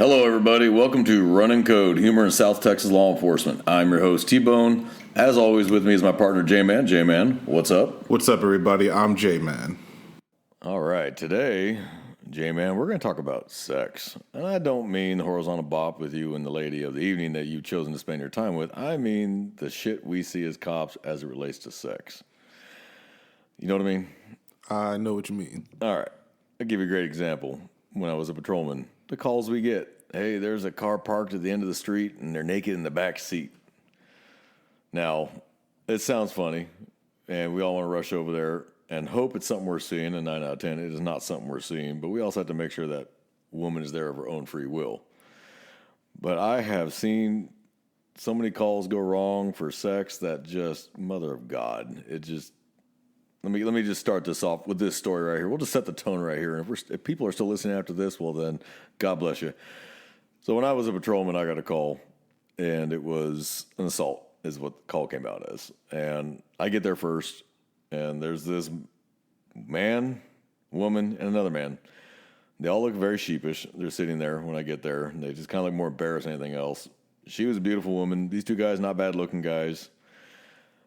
Hello, everybody. Welcome to Running Code, Humor in South Texas Law Enforcement. I'm your host, T-Bone. As always, with me is my partner, J-Man. J-Man, what's up? What's up, everybody? I'm J-Man. All right. Today, J-Man, we're going to talk about sex. And I don't mean the horizontal bop with you and the lady of the evening that you've chosen to spend your time with. I mean the shit we see as cops as it relates to sex. You know what I mean? I know what you mean. All right. I'll give you a great example. When I was a patrolman, the calls we get. Hey, there's a car parked at the end of the street and they're naked in the back seat. Now, it sounds funny, and we all want to rush over there and hope it's something we're seeing, and 9 out of 10, it is not something we're seeing, but we also have to make sure that woman is there of her own free will. But I have seen so many calls go wrong for sex that just, mother of God, it just... Let me just start this off with this story right here. We'll just set the tone right here. And if people are still listening after this, well then, God bless you. So when I was a patrolman, I got a call, and it was an assault, is what the call came out as. And I get there first, and there's this man, woman, and another man. They all look very sheepish. They're sitting there when I get there, and they just kind of look more embarrassed than anything else. She was a beautiful woman. These two guys, not bad-looking guys.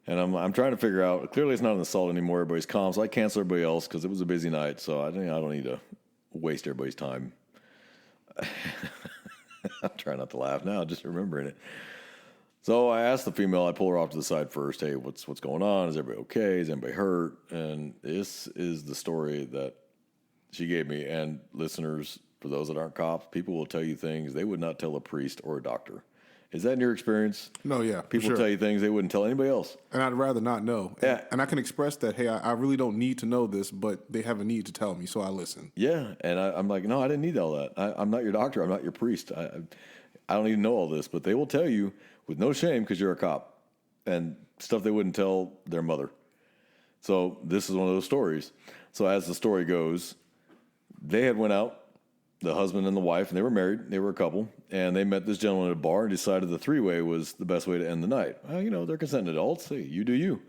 And I'm trying to figure out, clearly it's not an assault anymore, everybody's calm, so I cancel everybody else because it was a busy night, so I don't need to waste everybody's time. I'm trying not to laugh now, just remembering it. So I asked the female, I pull her off to the side first, hey, what's going on? Is everybody okay? Is anybody hurt? And this is the story that she gave me. And listeners, for those that aren't cops, people will tell you things they would not tell a priest or a doctor. Is that in your experience? No, yeah. People tell you things they wouldn't tell anybody else. And I'd rather not know. Yeah. And I can express that, hey, I really don't need to know this, but they have a need to tell me, so I listen. Yeah. And I'm like, no, I didn't need all that. I'm not your doctor. I'm not your priest. I don't need to know all this. But they will tell you with no shame because you're a cop and stuff they wouldn't tell their mother. So this is one of those stories. So as the story goes, they had went out, the husband and the wife, and they were married. They were a couple, and they met this gentleman at a bar and decided the three-way was the best way to end the night. Well, they're consenting adults. Hey, you do you.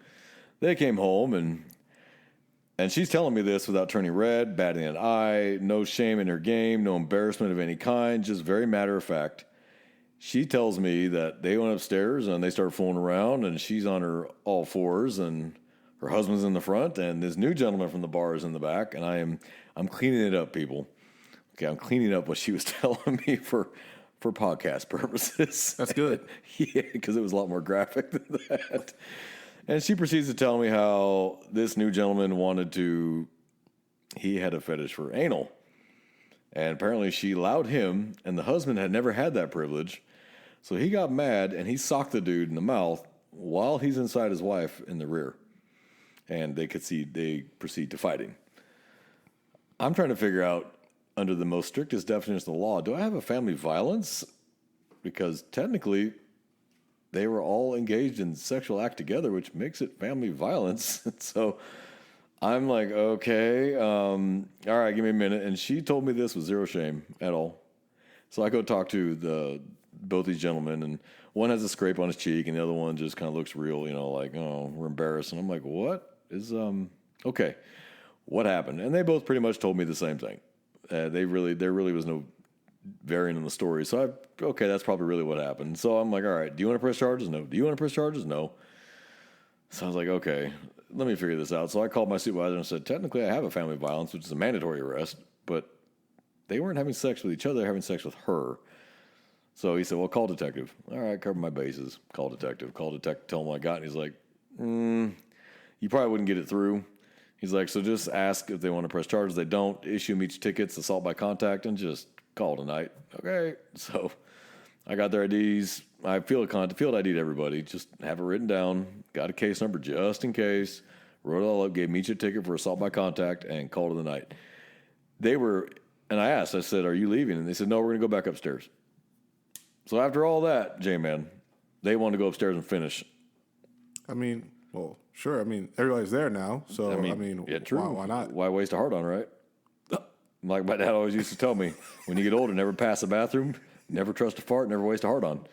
They came home, and she's telling me this without turning red, batting an eye, no shame in her game, no embarrassment of any kind, just very matter of fact. She tells me that they went upstairs and they started fooling around, and she's on her all fours, and her husband's in the front, and this new gentleman from the bar is in the back, and I'm cleaning it up, people. Okay, I'm cleaning up what she was telling me for podcast purposes. That's good. Yeah, because it was a lot more graphic than that. And she proceeds to tell me how this new gentleman he had a fetish for anal. And apparently she allowed him, and the husband had never had that privilege. So he got mad, and he socked the dude in the mouth while he's inside his wife in the rear. And they proceed to fighting. I'm trying to figure out, under the most strictest definition of the law, do I have a family violence? Because technically, they were all engaged in sexual act together, which makes it family violence. So I'm like, okay, all right, give me a minute. And she told me this with zero shame at all. So I go talk to both these gentlemen, and one has a scrape on his cheek, and the other one just kind of looks real, like, oh, we're embarrassed. And I'm like, what is, okay, what happened? And they both pretty much told me the same thing. There really was no varying in the story. So okay, that's probably really what happened. So I'm like, all right, do you want to press charges? No. Do you want to press charges? No. So I was like, okay, let me figure this out. So I called my supervisor and said, technically I have a family violence, which is a mandatory arrest, but they weren't having sex with each other, they're having sex with her. So he said, well, call detective. All right, cover my bases. Call detective, tell him what I got. And he's like, you probably wouldn't get it through. He's like, so just ask if they want to press charges. They don't, issue them each tickets, assault by contact, and just call tonight. Okay. So I got their IDs. I field ID'd everybody. Just have it written down. Got a case number just in case. Wrote it all up, gave them each a ticket for assault by contact, and called it the night. And I asked, I said, are you leaving? And they said, no, we're going to go back upstairs. So after all that, J-Man, they wanted to go upstairs and finish. Well, sure. Everybody's there now, so yeah, true. Why not? Why waste a hard on, right? Like my dad always used to tell me, when you get older, never pass a bathroom, never trust a fart, never waste a hard on.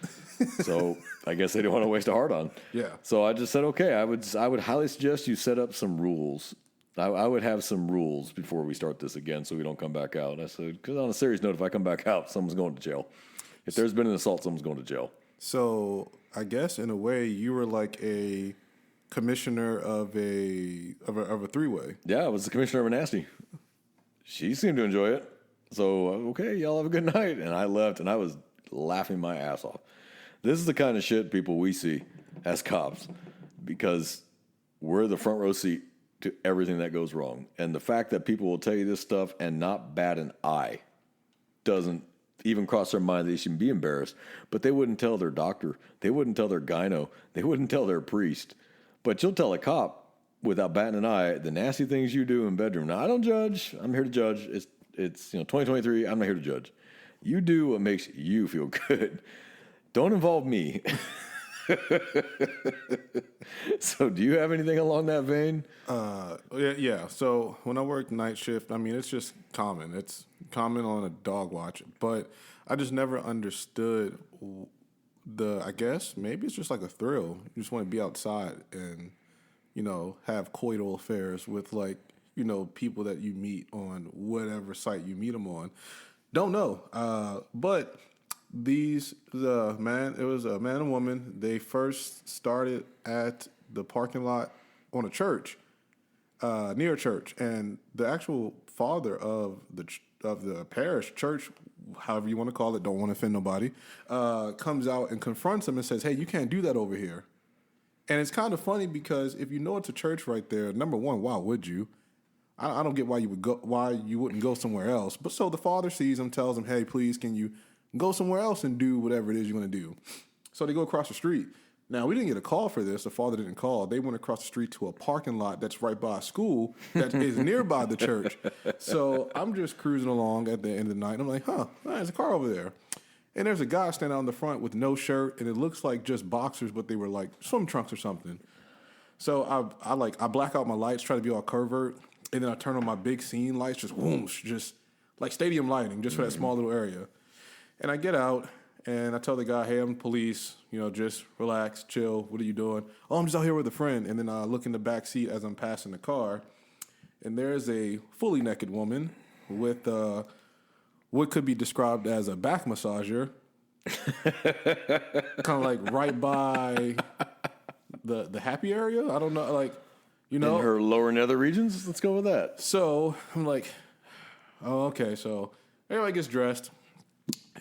So I guess they didn't want to waste a hard on. Yeah. So I just said, okay, I would highly suggest you set up some rules I would have some rules before we start this again so we don't come back out. And I said, because on a serious note, if I come back out, someone's going to jail. If there's been an assault, someone's going to jail. So I guess in a way you were like a commissioner of a three-way. Yeah, I was the commissioner of a nasty. She seemed to enjoy it. So, okay, y'all have a good night. And I left, and I was laughing my ass off. This is the kind of shit, people, we see as cops because we're the front row seat to everything that goes wrong. And the fact that people will tell you this stuff and not bat an eye doesn't even cross their mind that they should be embarrassed. But they wouldn't tell their doctor. They wouldn't tell their gyno. They wouldn't tell their priest. But you'll tell a cop without batting an eye the nasty things you do in bedroom. Now, I don't judge. I'm here to judge. It's 2023. I'm not here to judge. You do what makes you feel good. Don't involve me. So do you have anything along that vein? Yeah. So when I work night shift, I mean, it's just common. It's common on a dog watch. But I just never understood I guess maybe it's just like a thrill. You just want to be outside and, have coital affairs with people that you meet on whatever site you meet them on. Don't know. But it was a man and woman. They first started at the parking lot on a church, near a church, and the actual father of the parish church, however you want to call it, don't want to offend nobody, comes out and confronts him and says, "Hey, you can't do that over here." And it's kind of funny because if you know it's a church right there, number one, why would you? I don't get why you wouldn't go somewhere else. But so the father sees him, tells him, "Hey, please, can you go somewhere else and do whatever it is you're going to do?" So they go across the street. Now, we didn't get a call for this. The father didn't call. They went across the street to a parking lot that's right by a school that is nearby the church. So I'm just cruising along at the end of the night. And I'm like, there's a car over there. And there's a guy standing out in the front with no shirt, and it looks like just boxers, but they were like swim trunks or something. So I black out my lights, try to be all covert, and then I turn on my big scene lights, just whoosh, just like stadium lighting, just for that small little area. And I get out, and I tell the guy, "Hey, I'm police. Just relax, chill. What are you doing?" "Oh, I'm just out here with a friend." And then I look in the back seat as I'm passing the car, and there's a fully naked woman with what could be described as a back massager, kind of like right by the happy area. I don't know, In her lower nether regions? Let's go with that. So I'm like, oh, okay. So everybody gets dressed.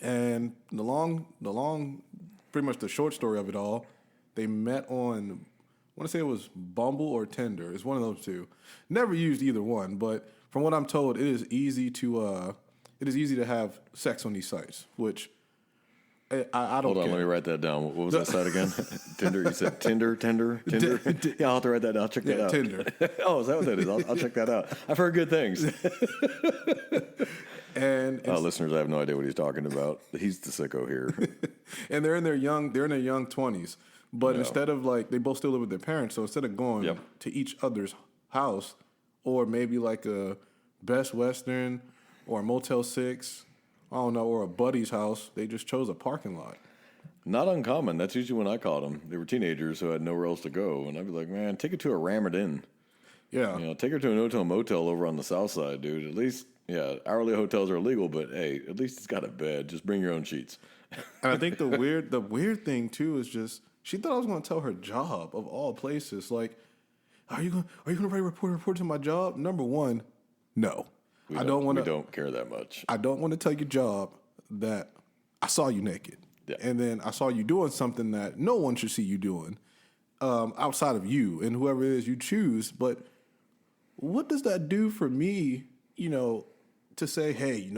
And pretty much the short story of it all, they met on, I want to say it was Bumble or Tinder. It's one of those two. Never used either one, but from what I'm told, it is easy to have sex on these sites, which I don't Hold on, care. let me write that down. What was that site again? Tinder? You said Tinder? Yeah, I'll have to write that down. I'll check that out. Tinder. Oh, is that what that is? I'll check that out. I've heard good things. And listeners, I have no idea what he's talking about. He's the sicko here. and they're in their young 20s. But instead of they both still live with their parents, so instead of going to each other's house, or maybe like a Best Western or a Motel 6, I don't know, or a buddy's house, they just chose a parking lot. Not uncommon. That's usually when I caught them. They were teenagers who had nowhere else to go, and I'd be like, "Man, take it to a Rammed Inn. Yeah. Take her to an hotel motel over on the south side, dude. At least, hourly hotels are illegal, but hey, at least it's got a bed. Just bring your own sheets." And I think the weird thing too is just she thought I was going to tell her job of all places. Like, are you going to write a report to my job? Number one, no. I don't want to. We don't care that much. I don't want to tell your job that I saw you naked, and then I saw you doing something that no one should see you doing, outside of you and whoever it is you choose. But what does that do for me? To say, "Hey,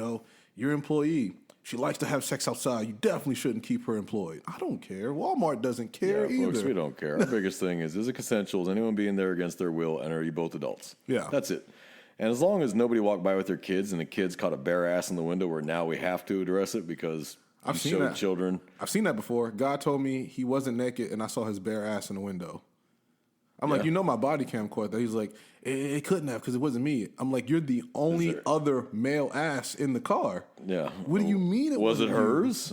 your employee, she likes to have sex outside. You definitely shouldn't keep her employed." I don't care. Walmart doesn't care either. Folks, we don't care. Our biggest thing is it consensual? Is anyone being there against their will? And are you both adults? Yeah. That's it. And as long as nobody walked by with their kids and the kids caught a bare ass in the window where now we have to address it because I've seen showed that. children. I've seen that before. God told me he wasn't naked, and I saw his bare ass in the window. I'm like, my body cam caught that. He's like, it couldn't have because it wasn't me. I'm like, you're the only other male ass in the car. Yeah. What do you mean? Was it wasn't you? hers?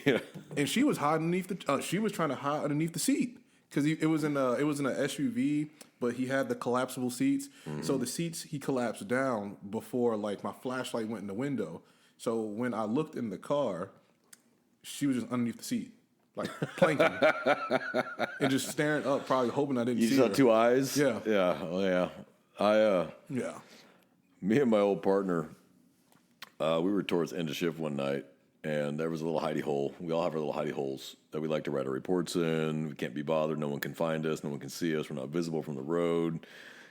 Yeah. And she was hiding underneath she was trying to hide underneath the seat because it was in a SUV, but he had the collapsible seats. So the seats he collapsed down before like my flashlight went in the window. So when I looked in the car, she was just underneath the seat, like planking, and just staring up, probably hoping I didn't You see saw her. 2 eyes? Yeah. Yeah. Oh, yeah. Yeah. Me and my old partner, we were towards end of shift one night, and there was a little hidey hole. We all have our little hidey holes that we like to write our reports in. We can't be bothered. No one can find us. No one can see us. We're not visible from the road.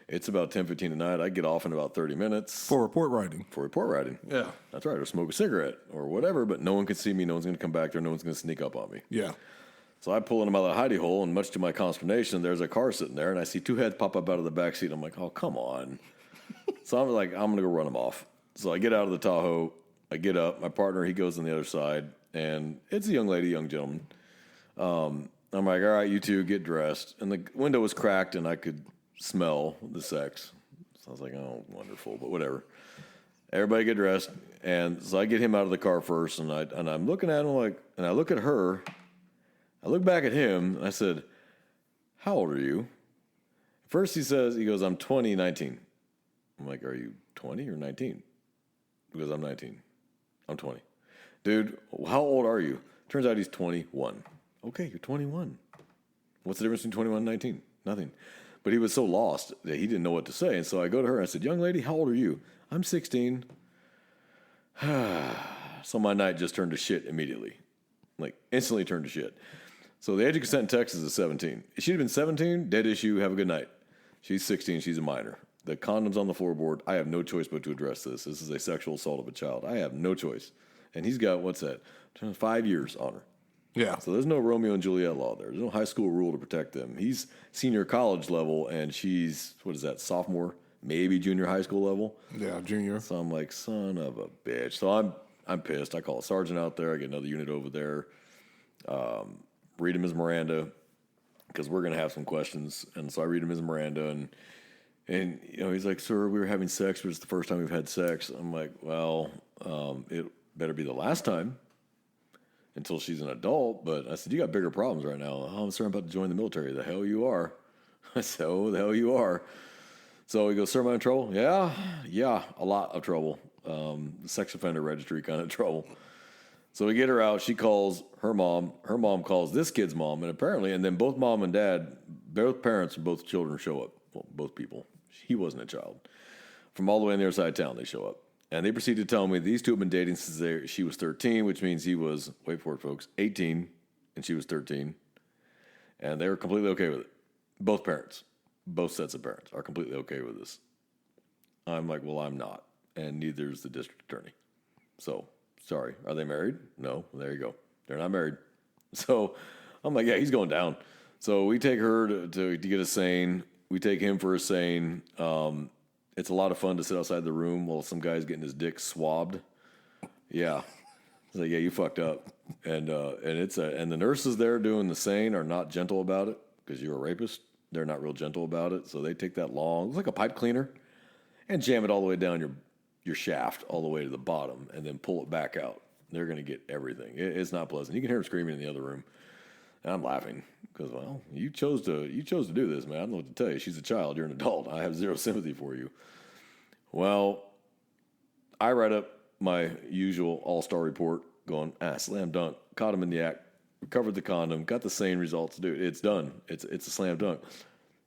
It's about 10:15 at night. I get off in about 30 minutes For report writing. for report writing. Yeah. That's right. Or smoke a cigarette or whatever, but no one can see me. No one's going to come back there. No one's going to sneak up on me. Yeah. So I pull in out of the hidey hole, and much to my consternation, there's a car sitting there, and I see 2 heads pop up out of the back seat. I'm like, oh, come on. So I'm like, I'm going to go run them off. So I get out of the Tahoe. I get up. My partner, he goes on the other side, and it's a young lady, young gentleman. I'm like, all right, you two get dressed. And the window was cracked, and I could smell the sex. So I was like, oh, wonderful, but whatever. Everybody get dressed. And so I get him out of the car first, and I'm looking at him like, and I look at her. I look back at him, and I said, how old are you? First he goes, I'm 20, 19. I'm like, are you 20 or 19? He goes, I'm 19. I'm 20. Dude, how old are you? Turns out he's 21. Okay, you're 21. What's the difference between 21 and 19? Nothing. But he was so lost that he didn't know what to say. And so I go to her and I said, young lady, how old are you? I'm 16. So my night just turned to shit immediately. Like, instantly turned to shit. So the age of consent in Texas is 17. If she'd have been 17, dead issue, have a good night. She's 16, she's a minor. The condom's on the floorboard. I have no choice but to address this. This is a sexual assault of a child. I have no choice. And he's got, 5 years on her. Yeah. So there's no Romeo and Juliet law there. There's no high school rule to protect them. He's senior college level, and she's, sophomore, maybe junior high school level. Yeah, junior. So I'm like, son of a bitch. So I'm pissed. I call a sergeant out there. I get another unit over there. Read him his Miranda, because we're going to have some questions. And so I read him his Miranda, and he's like, sir, we were having sex, but it's the first time we've had sex. I'm like, well, it better be the last time until she's an adult. But I said, you got bigger problems right now. Oh, sir, I'm about to join the military. The hell you are. I said, oh, the hell you are. So he goes, sir, am I in trouble? Yeah, a lot of trouble. Sex offender registry kind of trouble. So we get her out. She calls her mom. Her mom calls this kid's mom. And then both mom and dad, both parents and both children show up. Well, both people. He wasn't a child. From all the way on the other side of town, they show up. And they proceed to tell me these two have been dating since she was 13, which means he was, wait for it, folks, 18, and she was 13. And they were completely okay with it. Both parents, both sets of parents are completely okay with this. I'm like, well, I'm not. And neither is the district attorney. So, sorry. Are they married? No. Well, there you go. They're not married. So I'm like, yeah, he's going down. So we take her to get a sane. We take him for a sane. It's a lot of fun to sit outside the room while some guy's getting his dick swabbed. Yeah. It's like, yeah, you fucked up. And the nurses there doing the sane are not gentle about it because you're a rapist. They're not real gentle about it. So they take that long, it's like a pipe cleaner, and jam it all the way down your shaft all the way to the bottom and then pull it back out. They're going to get everything. It's not pleasant. You can hear him screaming in the other room. And I'm laughing because, well, you chose to do this, man. I don't know what to tell you. She's a child. You're an adult. I have zero sympathy for you. Well, I write up my usual all-star report going, slam dunk, caught him in the act, recovered the condom, got the sane results. Dude, it's done. It's a slam dunk.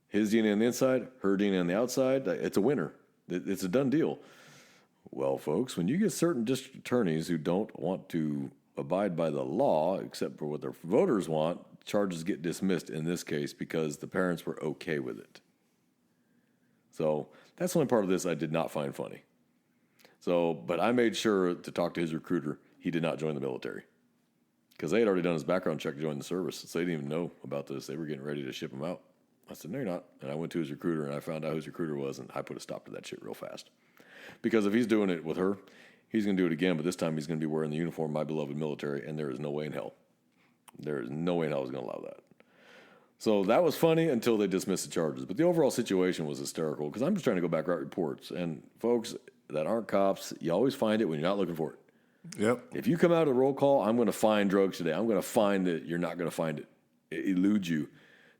His DNA on the inside, her DNA on the outside, it's a winner. It's a done deal. Well, folks, when you get certain district attorneys who don't want to abide by the law, except for what their voters want, charges get dismissed in this case because the parents were okay with it. So that's the only part of this I did not find funny. So, but I made sure to talk to his recruiter. He did not join the military because they had already done his background check to join the service. So they didn't even know about this. They were getting ready to ship him out. I said, no, you're not. And I went to his recruiter and I found out who his recruiter was, and I put a stop to that shit real fast. Because if he's doing it with her, he's going to do it again, but this time he's going to be wearing the uniform of my beloved military, and there is no way in hell. There is no way in hell I was going to allow that. So that was funny until they dismissed the charges. But the overall situation was hysterical because I'm just trying to go back, write reports. And folks that aren't cops, you always find it when you're not looking for it. Yep. If you come out of the roll call, I'm going to find drugs today. I'm going to find that you're not going to find it. It eludes you.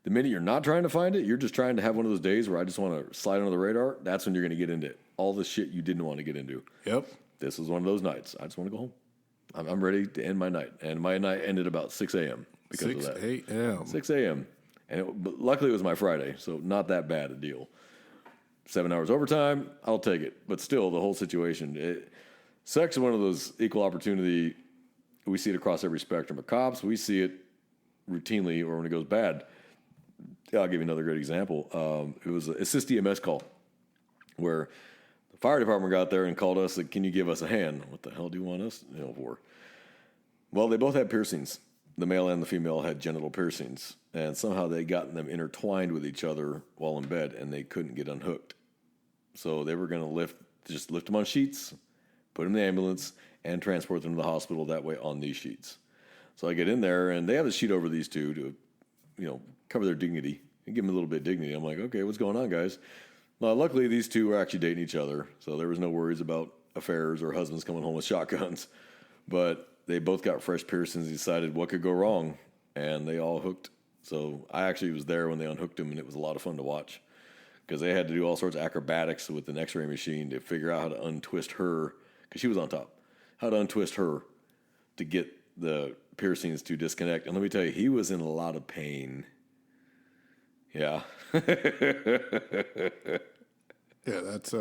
The minute you're not trying to find it, you're just trying to have one of those days where I just want to slide under the radar. That's when you're going to get into all the shit you didn't want to get into. Yep. This was one of those nights. I just want to go home. I'm ready to end my night. And my night ended about 6 a.m. because of that. 6 a.m. 6 a.m. But luckily it was my Friday, so not that bad a deal. 7 hours overtime, I'll take it. But still, the whole situation. Sex is one of those equal opportunity. We see it across every spectrum of cops. We see it routinely or when it goes bad. I'll give you another great example. It was an assist EMS call where the fire department got there and called us, like, can you give us a hand? What the hell do you want us for? Well, they both had piercings. The male and the female had genital piercings, and somehow they got them intertwined with each other while in bed, and they couldn't get unhooked. So they were going to just lift them on sheets, put them in the ambulance, and transport them to the hospital that way on these sheets. So I get in there, and they have the sheet over these two to, cover their dignity and give them a little bit of dignity. I'm like, okay, what's going on, guys? Well, luckily, these two were actually dating each other, so there was no worries about affairs or husbands coming home with shotguns. But they both got fresh piercings and decided what could go wrong, and they all hooked. So I actually was there when they unhooked them, and it was a lot of fun to watch because they had to do all sorts of acrobatics with an x-ray machine to figure out how to untwist her, because she was on top, how to untwist her to get the piercings to disconnect. And let me tell you, he was in a lot of pain. Yeah. Yeah, that's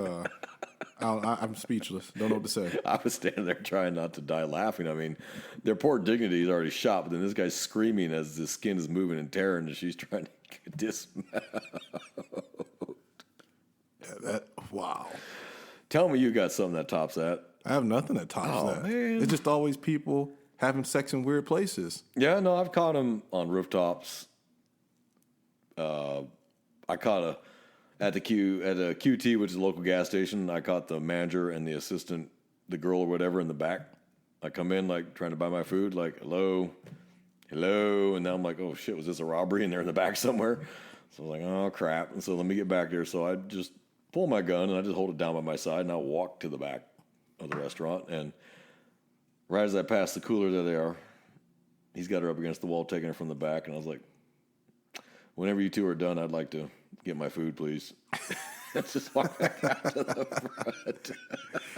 I'm speechless. Don't know what to say. I was standing there trying not to die laughing. I mean, their poor dignity is already shot, but then this guy's screaming as the skin is moving and tearing, and she's trying to dismount. Yeah, wow. Tell me you got something that tops that. I have nothing that tops that. Man. It's just always people having sex in weird places. Yeah, no, I've caught them on rooftops. I caught at a QT, which is a local gas station. I caught the manager and the assistant, the girl or whatever, in the back. I come in like trying to buy my food, like hello, and now I'm like, oh shit, was this a robbery? And they're in the back somewhere. So I was like, oh crap. And so let me get back there. So I just pull my gun and I just hold it down by my side and I walk to the back of the restaurant. And right as I pass the cooler, there they are. He's got her up against the wall, taking her from the back, and I was like, whenever you two are done, I'd like to get my food, please. Let's just walk back out to the front.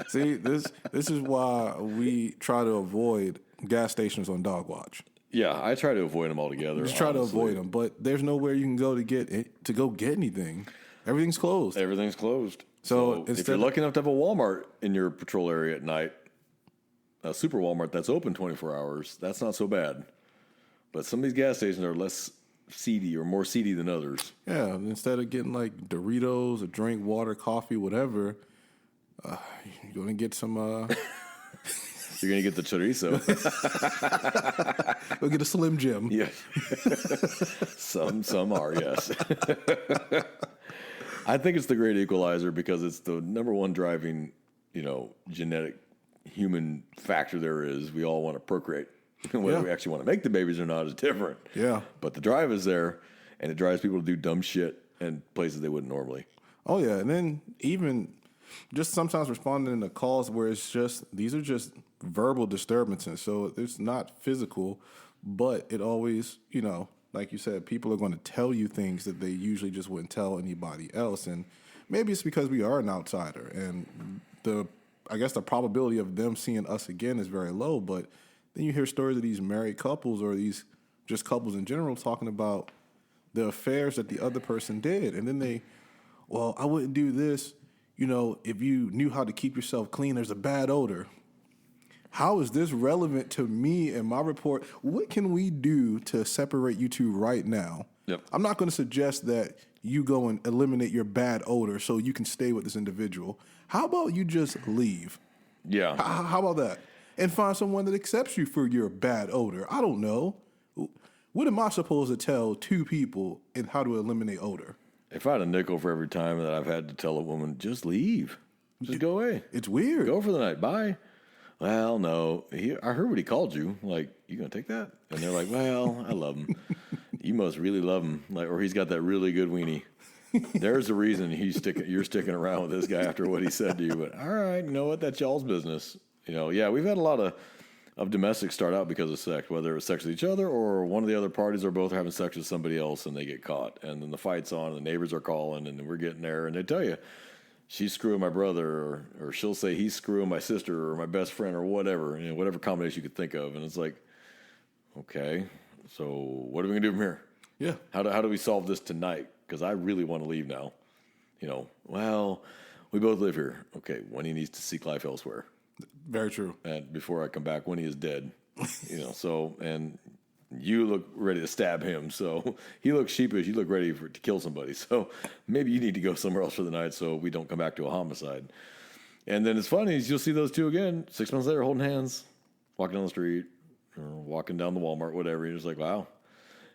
See, this is why we try to avoid gas stations on dog watch. Yeah, I try to avoid them altogether. Just try to avoid them, but there's nowhere you can go to go get anything. Everything's closed. Everything's closed. So if you're lucky enough to have a Walmart in your patrol area at night, a super Walmart that's open 24 hours, that's not so bad. But some of these gas stations are less seedy or more seedy than others. Yeah, instead of getting like Doritos, a drink, water, coffee, whatever, you're going to get some... You're going to get the chorizo. We'll get a Slim Jim. Yeah. Some are, yes. I think it's the great equalizer because it's the number one driving, genetic human factor there is. We all want to procreate. Whether we actually want to make the babies or not is different. Yeah. But the drive is there, and it drives people to do dumb shit in places they wouldn't normally. Oh, yeah. And then even just sometimes responding to calls where these are just verbal disturbances. So it's not physical, but it always, like you said, people are going to tell you things that they usually just wouldn't tell anybody else. And maybe it's because we are an outsider. And I guess the probability of them seeing us again is very low, but then you hear stories of these married couples or these just couples in general talking about the affairs that the other person did. And then I wouldn't do this. If you knew how to keep yourself clean, there's a bad odor. How is this relevant to me and my report? What can we do to separate you two right now? Yep. I'm not going to suggest that you go and eliminate your bad odor so you can stay with this individual. How about you just leave? Yeah. How about that? And find someone that accepts you for your bad odor. I don't know. What am I supposed to tell two people in how to eliminate odor? If I had a nickel for every time that I've had to tell a woman, just leave. Just go away. It's weird. Go for the night. Bye. Well, no. I heard what he called you. Like, you going to take that? And they're like, well, I love him. You must really love him. Like, or he's got that really good weenie. There's a reason you're sticking around with this guy after what he said to you. But all right, you know what? That's y'all's business. Yeah, we've had a lot of of domestics start out because of sex, whether it's sex with each other or one of the other parties are both having sex with somebody else and they get caught. And then the fight's on and the neighbors are calling and we're getting there and they tell you, she's screwing my brother or she'll say he's screwing my sister or my best friend or whatever, whatever combination you could think of. And it's like, okay, so what are we going to do from here? Yeah. How do we solve this tonight? Because I really want to leave now. Well, we both live here. Okay, Winnie needs to seek life elsewhere. Very true. And before I come back, Winnie is dead. So, and you look ready to stab him. So he looks sheepish. You look ready to kill somebody. So maybe you need to go somewhere else for the night so we don't come back to a homicide. And then it's funny is you'll see those two again 6 months later holding hands, walking down the street or walking down the Walmart, whatever. You're just like, wow,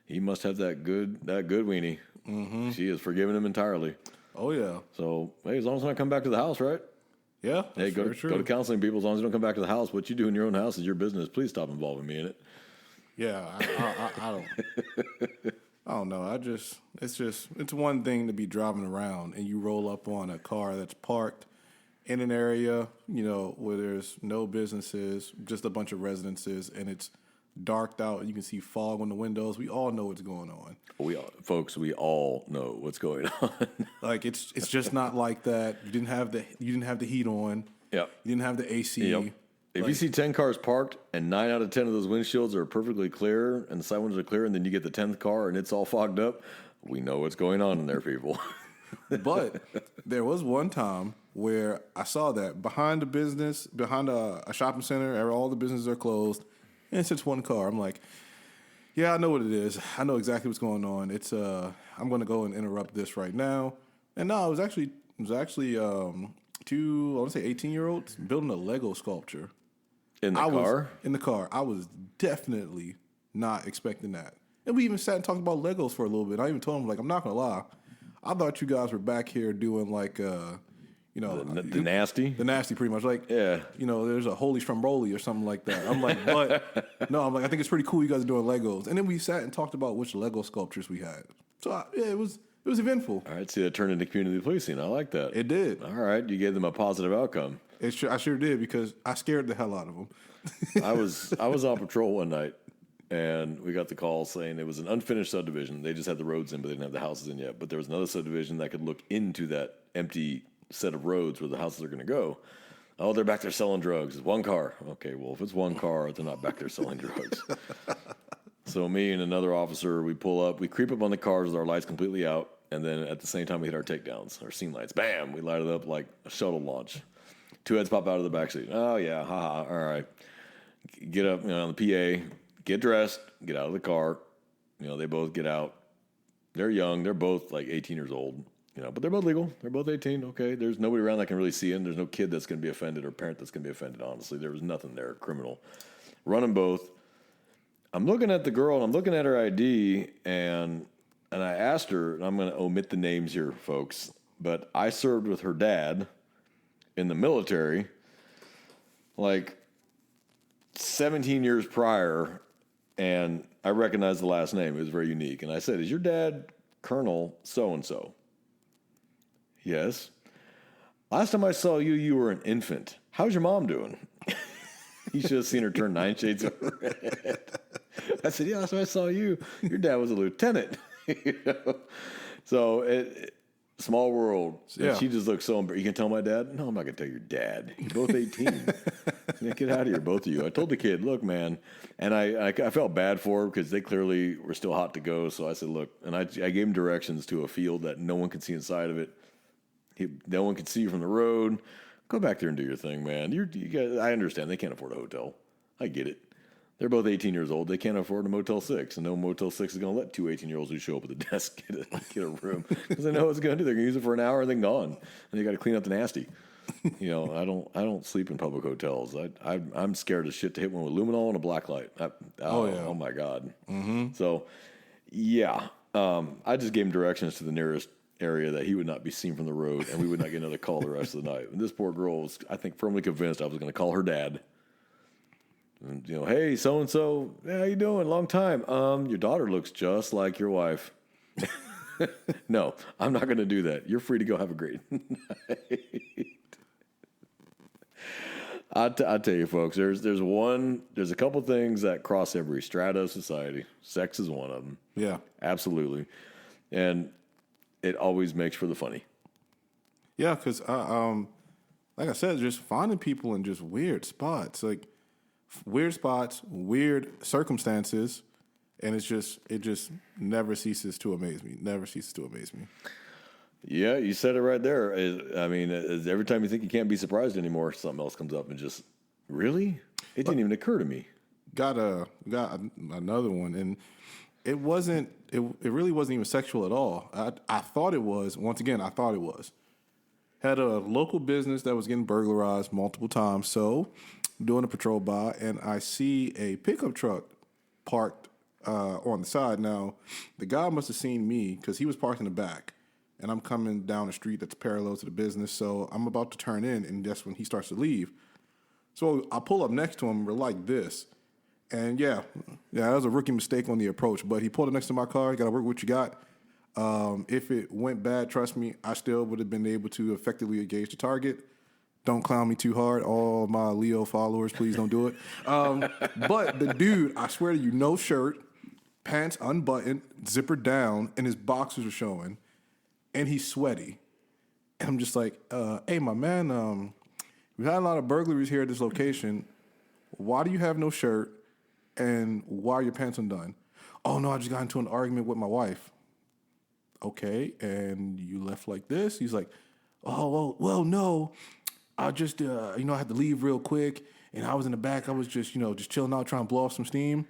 he must have that good Weenie. Mm-hmm. She has forgiven him entirely. Oh, yeah. So, hey, as long as I come back to the house, right? Yeah. Hey, go to counseling people. As long as you don't come back to the house, what you do in your own house is your business. Please stop involving me in it. Yeah, I don't. I don't know. It's one thing to be driving around and you roll up on a car that's parked in an area, where there's no businesses, just a bunch of residences, and it's darked out and you can see fog on the windows. We all know what's going on. We all know what's going on. Like it's just not like that. You didn't have the heat on. Yep. You didn't have the AC. Yep. If you see 10 cars parked and 9 out of 10 of those windshields are perfectly clear and the side windows are clear, and then you get the 10th car and it's all fogged up, we know what's going on in there, people. But there was one time where I saw that behind a shopping center, all the businesses are closed, and it's just one car. I'm like, yeah, I know what it is. I know exactly what's going on. It's I'm going to go and interrupt this right now. And no, it was actually two, I want to say 18-year-olds building a Lego sculpture. In the car? In the car. I was definitely not expecting that. And we even sat and talked about Legos for a little bit. I even told them, like, I'm not going to lie. I thought you guys were back here doing, like, the nasty? The nasty, pretty much. Like, yeah. There's a Holy Stromboli or something like that. I'm like, I think it's pretty cool you guys are doing Legos. And then we sat and talked about which Lego sculptures we had. So, it was eventful. All right, see, that turned into community policing. I like that. It did. All right, you gave them a positive outcome. I sure did, because I scared the hell out of them. I was on patrol one night, and we got the call saying it was an unfinished subdivision. They just had the roads in, but they didn't have the houses in yet. But there was another subdivision that could look into that empty set of roads where the houses are going to go. Oh, they're back there selling drugs. It's one car. Okay, well, if it's one car, they're not back there selling drugs. So me and another officer, we pull up. We creep up on the cars with our lights completely out. And then at the same time, we hit our takedowns, our scene lights. Bam! We light it up like a shuttle launch. 2 heads pop out of the backseat. Oh, yeah, haha, all right. Get up on the PA, get dressed, get out of the car. They both get out. They're young. They're both like 18 years old, but they're both legal. They're both 18. Okay, there's nobody around that can really see it. There's no kid that's going to be offended or parent that's going to be offended, honestly. There was nothing there criminal. Run them both. I'm looking at the girl, and I'm looking at her ID, and I asked her, and I'm going to omit the names here, folks, but I served with her dad in the military like 17 years prior, and I recognized the last name. It was very unique. And I said, is your dad Colonel so-and-so? Yes. Last time I saw you, you were an infant. How's your mom doing? You should have seen her turn 9 shades of red. I said, yeah, last time I saw you, your dad was a lieutenant. So small world. Yeah. And she just looks so embarrassed. You can tell my dad? No, I'm not going to tell your dad. You're both 18. Get out of here, both of you. I told the kid, look, man. And I felt bad for her because they clearly were still hot to go. So I said, look. And I gave him directions to a field that no one could see inside of it. No one could see you from the road. Go back there and do your thing, man. You guys, I understand. They can't afford a hotel. I get it. They're both 18 years old. They can't afford a Motel 6. And no Motel 6 is going to let 2 18-year-olds who show up at the desk get a room. Because they know what it's going to do. They're going to use it for an hour and then gone. And they got to clean up the nasty. I don't sleep in public hotels. I'm scared as shit to hit one with luminol and a black light. Oh my God. Mm-hmm. So, yeah. I just gave him directions to the nearest area that he would not be seen from the road, and we would not get another call the rest of the night. And this poor girl was, I think, firmly convinced I was going to call her dad. And, hey, so-and-so, how you doing? Long time. Your daughter looks just like your wife. No, I'm not going to do that. You're free to go have a great night. I tell you, folks, there's a couple things that cross every strata of society. Sex is one of them. Yeah. Absolutely. And it always makes for the funny. Yeah, because like I said, just finding people in just weird spots, weird circumstances, and it just never ceases to amaze me. Never ceases to amaze me. Yeah, you said it right there. I mean, every time you think you can't be surprised anymore, something else comes up and just, really? It didn't even occur to me. Got another one, and it wasn't. It really wasn't even sexual at all. I thought it was. Once again, I thought it was. Had a local business that was getting burglarized multiple times. So, doing a patrol by, and I see a pickup truck parked on the side. Now, the guy must have seen me because he was parked in the back, and I'm coming down the street that's parallel to the business. So I'm about to turn in, and that's when he starts to leave. So I pull up next to him. We're like this. And yeah, that was a rookie mistake on the approach. But he pulled up next to my car. You got to work what you got. If it went bad, trust me, I still would have been able to effectively engage the target. Don't clown me too hard. All my Leo followers, please don't do it. But the dude, I swear to you, no shirt, pants unbuttoned, zipper down, and his boxers are showing. And he's sweaty. And I'm just like, hey, my man, we've had a lot of burglaries here at this location. Why do you have no shirt? And why are your pants undone? Oh, no, I just got into an argument with my wife. Okay, and you left like this? He's like, oh, well, no. I just, I had to leave real quick. And I was in the back. I was just, just chilling out, trying to blow off some steam.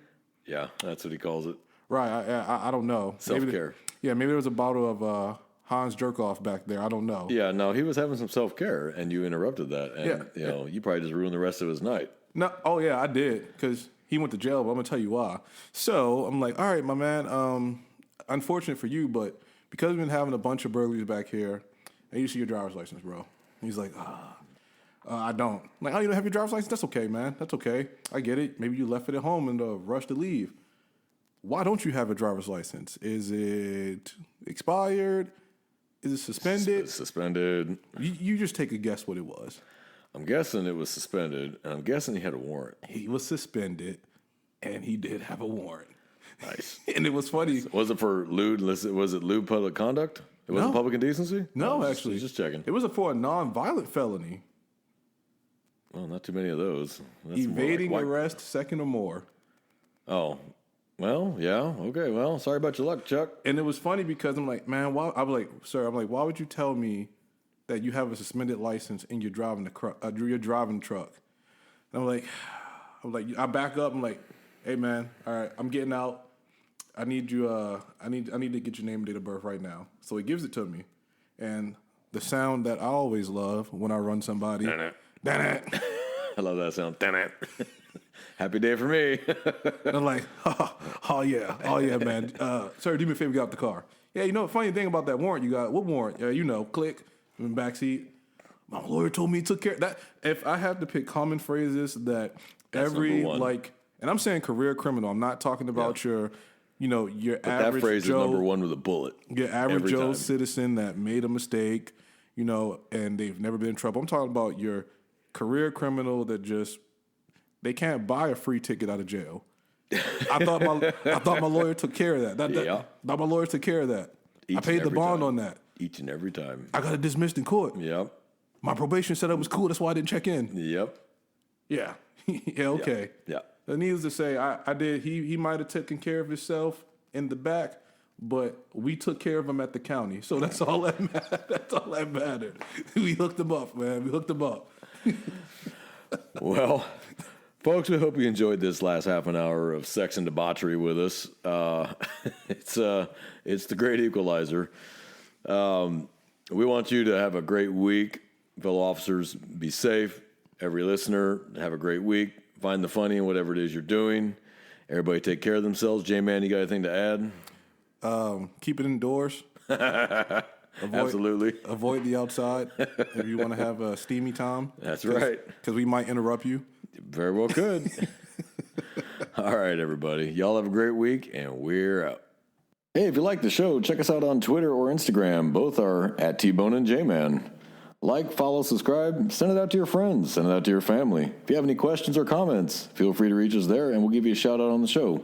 Yeah, that's what he calls it. Right, I don't know. Self-care. Maybe there was a bottle of Hans Jerkoff back there. I don't know. Yeah, no, he was having some self-care, and you interrupted that. And, you probably just ruined the rest of his night. No, oh, yeah, I did, because he went to jail, but I'm going to tell you why. So I'm like, all right, my man, unfortunate for you, but because we've been having a bunch of burglaries back here, I need to see your driver's license, bro. He's like, I don't. I'm like, oh, you don't have your driver's license? That's okay, man. That's okay. I get it. Maybe you left it at home in the rush to leave. Why don't you have a driver's license? Is it expired? Is it suspended? Suspended. You just take a guess what it was. I'm guessing it was suspended, and I'm guessing he had a warrant. He was suspended, and he did have a warrant. Nice. And it was funny. Was it for lewd? Was it lewd public conduct? It wasn't public indecency? No, actually. Just checking. It was for a non-violent felony. Well, not too many of those. That's evading arrest, second or more. Oh, well, yeah, okay. Well, sorry about your luck, Chuck. And it was funny because I'm like, man, why? I was like, sir, why would you tell me that you have a suspended license and you're driving the truck? And I'm like, I back up. I'm like, hey, man, all right, I'm getting out. I need you. I need to get your name and date of birth right now. So he gives it to me, and the sound that I always love when I run somebody. Dan it. I love that sound. Dan it. Happy day for me. And I'm like, oh yeah, man. Sir, do me a favor, get out the car. Yeah, funny thing about that warrant you got. What warrant? Yeah, click in the backseat. My lawyer told me he took care of that. If I have to pick common phrases that that's every and I'm saying career criminal. I'm not talking about your average that phrase Joe, is number one with a bullet. Your average Joe citizen that made a mistake, and they've never been in trouble. I'm talking about your career criminal that just they can't buy a free ticket out of jail. I thought my lawyer took care of that. Thought my lawyer took care of that. I paid the bond on that. Each and every time. I got it dismissed in court. Yep. My probation said it was cool. That's why I didn't check in. Yep. Yeah. Yeah. Okay. Yeah. Needless to say, I did. He might have taken care of himself in the back, but we took care of him at the county. So that's all that mattered. That's all that mattered. We hooked him up, man. We hooked him up. Well, folks, we hope you enjoyed this last half an hour of sex and debauchery with us. It's the great equalizer. We want you to have a great week. Fellow officers, be safe. Every listener, have a great week. Find the funny in whatever it is you're doing. Everybody take care of themselves. J-Man, you got anything to add? Keep it indoors. Absolutely. Avoid the outside if you want to have a steamy time. That's right. Because we might interrupt you. Very well could. All right, everybody. Y'all have a great week, and we're out. Hey, if you like the show, check us out on Twitter or Instagram. Both are at T-Bone and J-Man. Like, follow, subscribe, send it out to your friends, send it out to your family. If you have any questions or comments, feel free to reach us there and we'll give you a shout out on the show.